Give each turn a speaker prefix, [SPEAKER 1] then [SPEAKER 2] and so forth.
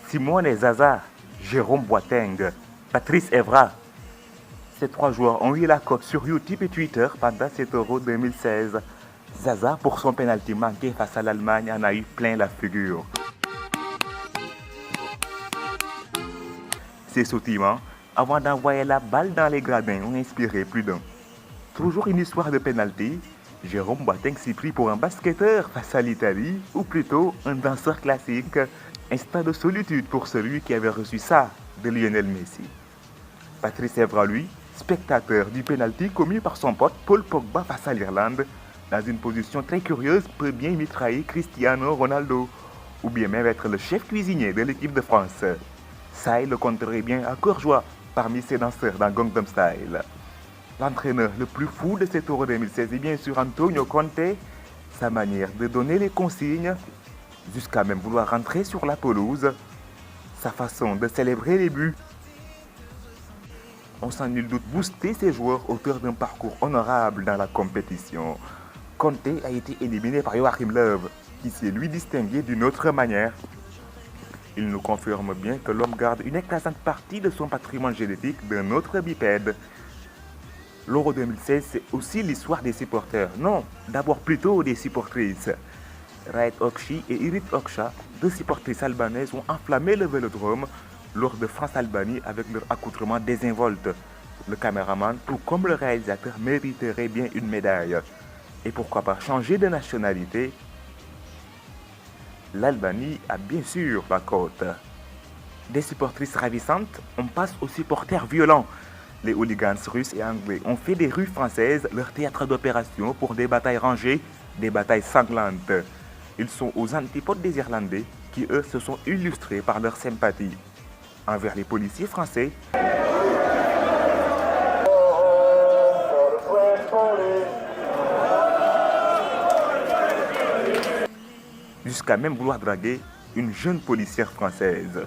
[SPEAKER 1] Simone Zaza, Jérôme Boateng, Patrice Evra. Ces trois joueurs ont eu la cote sur YouTube et Twitter pendant cet Euro 2016. Zaza, pour son pénalty manqué face à l'Allemagne, en a eu plein la figure. Ces sautillements, avant d'envoyer la balle dans les gradins, ont inspiré plus d'un. Toujours une histoire de pénalty, Jérôme Boateng s'y prit pour un basketteur face à l'Italie, ou plutôt un danseur classique. Instant de solitude pour celui qui avait reçu ça de Lionel Messi. Patrice Evra, lui, spectateur du pénalty commis par son pote Paul Pogba face à l'Irlande, dans une position très curieuse, peut bien mitrailler Cristiano Ronaldo, ou bien même être le chef cuisinier de l'équipe de France. Ça, il le compterait bien à cœur joie parmi ses danseurs dans Gangnam Style. L'entraîneur le plus fou de cet Euro 2016 est bien sûr Antonio Conte. Sa manière de donner les consignes, jusqu'à même vouloir rentrer sur la pelouse, sa façon de célébrer les buts, ont sans nul doute boosté ses joueurs autour d'un parcours honorable dans la compétition. Conte a été éliminé par Joachim Löw, qui s'est lui distingué d'une autre manière. Il nous confirme bien que l'homme garde une écrasante partie de son patrimoine génétique d'un autre bipède. L'Euro 2016, c'est aussi l'histoire des supporters. Non, d'abord plutôt des supportrices. Raed Okchi et Irit Okcha, deux supportrices albanaises, ont enflammé le vélodrome lors de France-Albanie avec leur accoutrement désinvolte. Le caméraman, tout comme le réalisateur, mériterait bien une médaille. Et pourquoi pas changer de nationalité? L'Albanie a bien sûr la cote. Des supportrices ravissantes, on passe aux supporters violents. Les hooligans russes et anglais ont fait des rues françaises leur théâtre d'opération pour des batailles rangées, des batailles sanglantes. Ils sont aux antipodes des Irlandais qui, eux, se sont illustrés par leur sympathie envers les policiers français. Jusqu'à même vouloir draguer une jeune policière française.